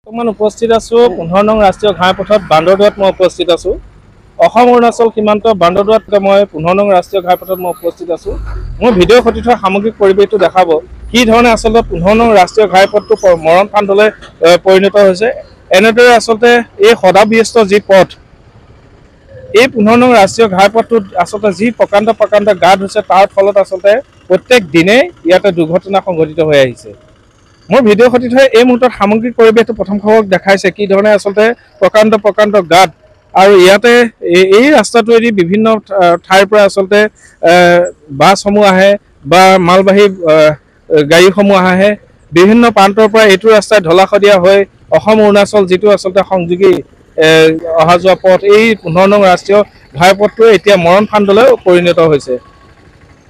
বৰ্তমান উপস্থিত আছোঁ 15 নং ৰাষ্ট্ৰীয় ঘাইপথত বান্দৰদোৱাত মই উপস্থিত আছোঁ। অসম অৰুণাচল সীমান্ত বান্দৰদোৱাত মই 15 নং ৰাষ্ট্ৰীয় ঘাইপথত মই উপস্থিত আছোঁ। মোৰ ভিডিঅ' সতীৰ্থ সামগ্ৰিক পৰিৱেশটো দেখাব কি ধৰণে আচলতে 15 নং ৰাষ্ট্ৰীয় ঘাইপথটো মৰণ ফান্দলৈ পৰিণত হৈছে। এনেদৰে আচলতে এই সদাব্যস্ত যি পথ, এই 15 নং ৰাষ্ট্ৰীয় ঘাইপথটোত আচলতে যি প্ৰকাণ্ড গাঁত হৈছে, তাৰ ফলত আচলতে প্ৰত্যেক দিনেই ইয়াতে দুৰ্ঘটনা সংঘটিত হৈ আহিছে। মোৰ ভিডিঅ' সতীৰ্থ এই মুহূৰ্তত সামগ্ৰিক পৰিৱেশটো প্ৰথম খবৰক দেখাইছে কি ধৰণে আচলতে প্ৰকাণ্ড গাঁত, আৰু ইয়াতে এই ৰাস্তাটোৱেদি বিভিন্ন ঠাইৰ পৰা আচলতে বাছসমূহ আহে বা মালবাহী গাড়ীসমূহ আহে। বিভিন্ন প্ৰান্তৰ পৰা এইটো ৰাস্তাই ঢলাশদিয়া হৈ অসম অৰুণাচল যিটো আচলতে সংযোগী অহা যোৱা পথ, এই 15 নং ৰাষ্ট্ৰীয় ঘাইপথটোৱে এতিয়া মৰণ ফান্দলৈ পৰিণত হৈছে।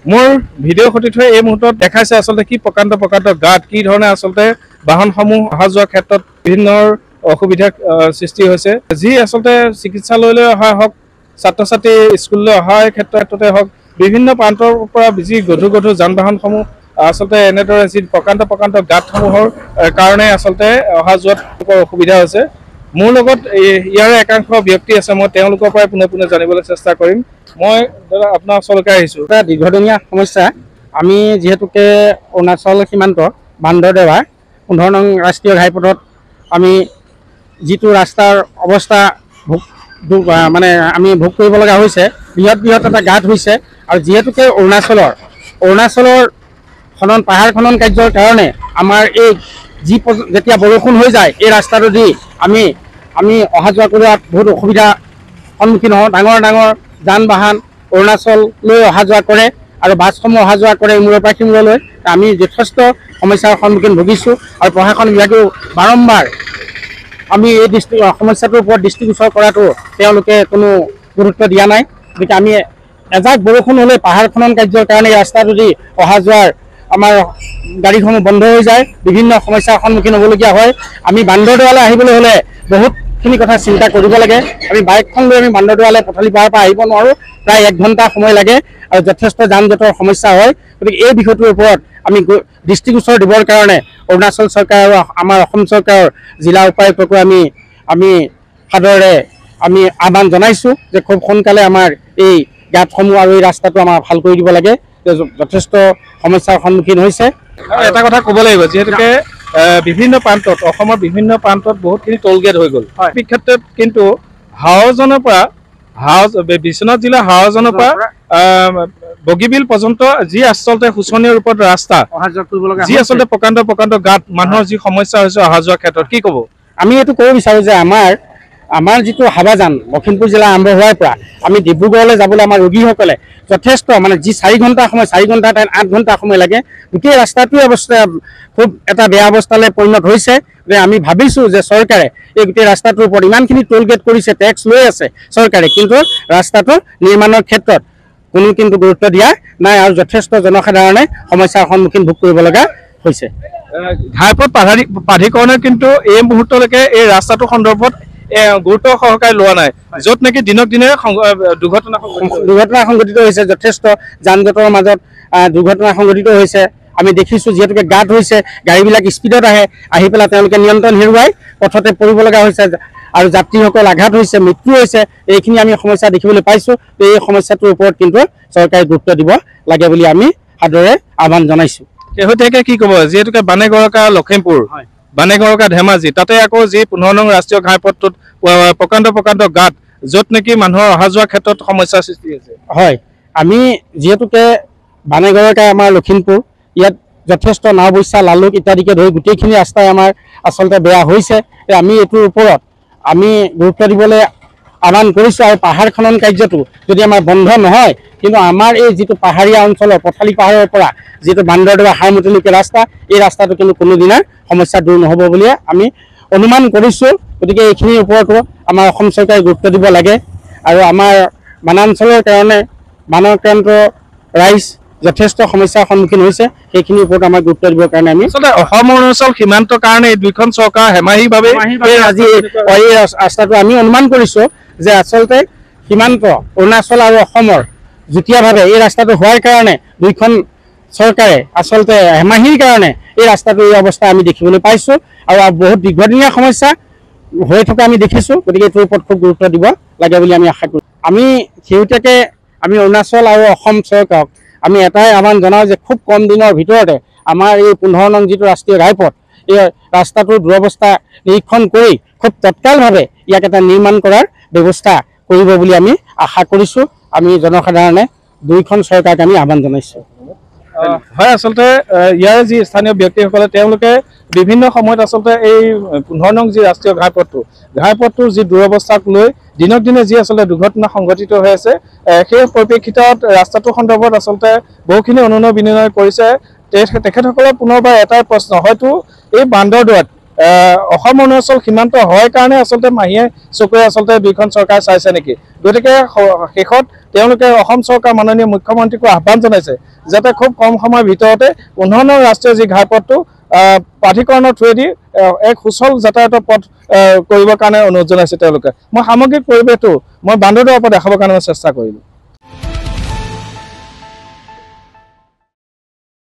মোৰ ভিডিঅ' সতীৰ্থ এই মুহূৰ্তত দেখাইছে আচলতে কি প্ৰকাণ্ড গাঁত, কি ধৰণে আচলতে বাহনসমূহ অহা যোৱাৰ ক্ষেত্ৰত বিভিন্ন অসুবিধাৰ সৃষ্টি হৈছে। যি আচলতে চিকিৎসালয়লৈ অহা হওক, ছাত্ৰ ছাত্ৰী স্কুললৈ অহাৰ ক্ষেত্ৰতে হওক, বিভিন্ন প্ৰান্তৰ পৰা যি গধুৰ যান বাহনসমূহ আচলতে এনেদৰে যি প্ৰকাণ্ড গাঁতসমূহৰ কাৰণে আচলতে অহা যোৱাত অসুবিধা হৈছে। মোৰ লগত ইয়াৰে একাংশ ব্যক্তি আছে, মই তেওঁলোকৰ পৰাই পোনে জানিবলৈ চেষ্টা কৰিম। মই দাদা আপোনাৰ ওচৰলৈকে আহিছোঁ। এটা দীৰ্ঘদিনীয়া সমস্যা। আমি যিহেতুকে অৰুণাচল সীমান্ত বান্দৰদেৱা 15 নং ৰাষ্ট্ৰীয় ঘাইপথত আমি যিটো ৰাস্তাৰ অৱস্থা আমি ভোগ কৰিব লগা হৈছে, বৃহৎ এটা গাঁত হৈছে। আৰু যিহেতুকে অৰুণাচলৰ পাহাৰ খনন কাৰ্যৰ কাৰণে আমাৰ এই যেতিয়া বৰষুণ হৈ যায়, এই ৰাস্তাটো দি আমি অহা যোৱা কৰাত বহুত অসুবিধাৰ সন্মুখীন হওঁ। ডাঙৰ যান বাহন অৰুণাচললৈ অহা যোৱা কৰে আৰু বাছসমূহ অহা যোৱা কৰে ইমূৰৰ পৰা সিমূৰলৈ। আমি যথেষ্ট সমস্যাৰ সন্মুখীন ভুগিছোঁ আৰু প্ৰশাসন বিভাগেও বাৰম্বাৰ আমি এই সমস্যাটোৰ ওপৰত দৃষ্টিগোচৰ কৰাটো তেওঁলোকে কোনো গুৰুত্ব দিয়া নাই। গতিকে আমি এজাক বৰষুণ হ'লে পাহাৰ খনন কাৰ্যৰ কাৰণে ৰাস্তাটো দি অহা যোৱাৰ আমাৰ গাড়ীসমূহ বন্ধ হৈ যায়, বিভিন্ন সমস্যাৰ সন্মুখীন হ'বলগীয়া হয়। আমি বান্দৰদোৱালৈ আহিবলৈ হ'লে বহুতখিনি কথা চিন্তা কৰিব লাগে। আমি বাইকখন লৈ আমি বান্দৰদোৱালৈ পথালি পাহাৰ পৰা আহিব নোৱাৰোঁ, প্ৰায় 1 ঘণ্টা সময় লাগে আৰু যথেষ্ট যান জঁটৰ সমস্যা হয়। গতিকে এই বিষয়টোৰ ওপৰত আমি দৃষ্টিগোচৰ দিবৰ কাৰণে অৰুণাচল চৰকাৰ আৰু আমাৰ অসম চৰকাৰৰ জিলা উপায়ুক্তকো আমি সাদৰেৰে আহ্বান জনাইছোঁ যে খুব সোনকালে আমাৰ এই গাঁতসমূহ আৰু এই ৰাস্তাটো আমাৰ ভাল কৰি দিব লাগে। যথেষ্ট সমস্যাৰ সন্মুখীন হৈছে। এটা কথা ক'ব লাগিব, যিহেতুকে বিভিন্ন প্ৰান্তত অসমৰ বিভিন্ন প্ৰান্তত বহুতখিনি টোল গেট হৈ গ'ল। এই ক্ষেত্ৰত কিন্তু বিশ্বনাথ জিলাৰ হাৱাজানৰ পৰা বগীবিল পৰ্যন্ত যি আচলতে শোচনীয় ৰূপত ৰাস্তা, যি আচলতে প্ৰকাণ্ড গাঁত, মানুহৰ যি সমস্যা হৈছে অহা যোৱাৰ ক্ষেত্ৰত, কি ক'ব? আমি এইটো ক'ব বিচাৰোঁ যে আমাৰ যিটো হাৱাজান লখিমপুৰ জিলা আৰম্ভ হোৱাৰ পৰা আমি ডিব্ৰুগড়লৈ যাবলৈ আমাৰ ৰোগীসকলে যথেষ্ট যি 4 ঘণ্টা সময়, 4 ঘণ্টা ঠাইত 8 ঘণ্টা সময় লাগে। গোটেই ৰাস্তাটোৱে অৱস্থা খুব এটা বেয়া অৱস্থালৈ পৰিণত হৈছে। যে আমি ভাবিছোঁ যে চৰকাৰে এই গোটেই ৰাস্তাটোৰ ওপৰত ইমানখিনি টোল গেট কৰিছে, টেক্স লৈ আছে চৰকাৰে, কিন্তু ৰাস্তাটো নিৰ্মাণৰ ক্ষেত্ৰত কোনো কিন্তু গুৰুত্ব দিয়া নাই আৰু যথেষ্ট জনসাধাৰণে সমস্যাৰ সন্মুখীন ভোগ কৰিব লগা হৈছে। ঘাইপথ প্ৰাধিকৰণে কিন্তু এই মুহূৰ্তলৈকে এই ৰাস্তাটো সন্দৰ্ভত গুৰুত্ব সহকাৰে লোৱা নাই, য'ত নেকি দিনক দিনে দুৰ্ঘটনা সংঘটিত হৈছে। যথেষ্ট যান জঁটৰ মাজত দুৰ্ঘটনা সংঘটিত হৈছে। আমি দেখিছোঁ যিহেতুকে গাঁত হৈছে, গাড়ীবিলাক স্পীডত আহি পেলাই তেওঁলোকে নিয়ন্ত্ৰণ হেৰুৱাই পথতে পৰিব লগা হৈছে আৰু যাত্ৰীসকল আঘাত হৈছে, মৃত্যু হৈছে। এইখিনি আমি সমস্যা দেখিবলৈ পাইছোঁ। এই সমস্যাটোৰ ওপৰত কিন্তু চৰকাৰে গুৰুত্ব দিব লাগে বুলি আমি সাদৰে আহ্বান জনাইছোঁ। শেহতীয়াকৈ কি ক'ব, যিহেতুকে বানেগড়কা লখিমপুৰ, বানেগড়কা ধেমাজি, তাতে আকৌ যি 15 নং ৰাষ্ট্ৰীয় ঘাইপথটোত প্ৰকাণ্ড গাঁত, য'ত নেকি মানুহৰ অহা যোৱাৰ ক্ষেত্ৰত সমস্যাৰ সৃষ্টি হৈছে। হয়, আমি যিহেতুকে বানেগড়কা আমাৰ লখিমপুৰ, ইয়াত যথেষ্ট নাওবৈচা, লালুক ইত্যাদিকে ধৰি গোটেইখিনি ৰাস্তাই আমাৰ আচলতে বেয়া হৈছে। আমি এইটোৰ ওপৰত আমি গুৰুত্ব দিবলৈ আহ্বান কৰিছোঁ। আৰু পাহাৰ খনন কাৰ্যটো যদি আমাৰ বন্ধ নহয়, কিন্তু আমাৰ এই যিটো পাহাৰীয়া অঞ্চলৰ পথালি পাহাৰৰ পৰা যিটো বান্দৰদোৱা হাৰমতিলৈকে ৰাস্তা, এই ৰাস্তাটো কিন্তু কোনোদিনা সমস্যা দূৰ নহ'ব বুলিয়ে আমি অনুমান কৰিছোঁ। গতিকে এইখিনিৰ ওপৰতো আমাৰ অসম চৰকাৰে গুৰুত্ব দিব লাগে। আৰু আমাৰ বনাঞ্চলৰ কাৰণে বানাক্ৰান্ত ৰাইজ যথেষ্ট সমস্যাৰ সন্মুখীন হৈছে, সেইখিনিৰ ওপৰত আমাৰ গুৰুত্ব দিবৰ কাৰণে আমি আচলতে অসম অৰুণাচল সীমান্তৰ কাৰণে এই দুইখন চৰকাৰ হেমাহিভাৱে আজি এই ৰাস্তাটো আমি অনুমান কৰিছোঁ যে আচলতে সীমান্ত অৰুণাচল আৰু অসমৰ যুটীয়াভাৱে এই ৰাস্তাটো হোৱাৰ কাৰণে দুইখন চৰকাৰে আচলতে হেমাহিৰ কাৰণে এই ৰাস্তাটো এই অৱস্থা আমি দেখিবলৈ পাইছোঁ আৰু বহুত দীৰ্ঘদিনীয়া সমস্যা হৈ থকা আমি দেখিছোঁ। গতিকে এইটোৰ ওপৰত খুব গুৰুত্ব দিব লাগে বুলি আমি আশা কৰোঁ। আমি শেহতীয়াকৈ আমি অৰুণাচল আৰু অসম চৰকাৰক আমি এটাই আহ্বান জনাওঁ যে খুব কম দিনৰ ভিতৰতে আমাৰ এই 15 নং যিটো ৰাষ্ট্ৰীয় ঘাইপথ, এই ৰাস্তাটোৰ দুৰৱস্থা নিৰীক্ষণ কৰি খুব তৎকালভাৱে ইয়াক এটা নিৰ্মাণ কৰাৰ ব্যৱস্থা কৰিব বুলি আমি আশা কৰিছোঁ। আমি জনসাধাৰণে দুয়োখন চৰকাৰক আমি আহ্বান জনাইছোঁ। হয়, আচলতে ইয়াৰ যি স্থানীয় ব্যক্তিসকলে তেওঁলোকে বিভিন্ন সময়ত আচলতে এই 15 নং যি ৰাষ্ট্ৰীয় ঘাইপথটোৰ যি দুৰৱস্থাক লৈ দিনক দিনে যি আচলতে দুৰ্ঘটনা সংঘটিত হৈ আছে, সেই পৰিপ্ৰেক্ষিতত ৰাস্তাটোৰ সন্দৰ্ভত আচলতে বহুখিনি অনুনয় বিনয় কৰিছে। তেখেতসকলৰ পুনৰবাৰ এটাই প্ৰশ্ন, হয়তো এই বান্দৰদোৱাত অসম অৰুণাচল সীমান্ত হয় কাৰণে আচলতে মাহীয়ে চকুৰে আচলতে দুইখন চৰকাৰ চাইছে নেকি। গতিকে শেষত তেওঁলোকে অসম চৰকাৰ মাননীয় মুখ্যমন্ত্ৰীকো আহ্বান জনাইছে যাতে খুব কম সময়ৰ ভিতৰতে 15 নং ৰাষ্ট্ৰীয় যি ঘাইপথটো প্ৰাধিকৰণৰ থ্ৰুৱেদি এক সুচল যাতায়াতৰ পথ কৰিবৰ কাৰণে অনুৰোধ জনাইছে তেওঁলোকে। মই সামগ্ৰিক পৰিৱেশটো মই বান্দৰদোৱাৰ পৰা দেখাবৰ কাৰণে চেষ্টা কৰিলোঁ।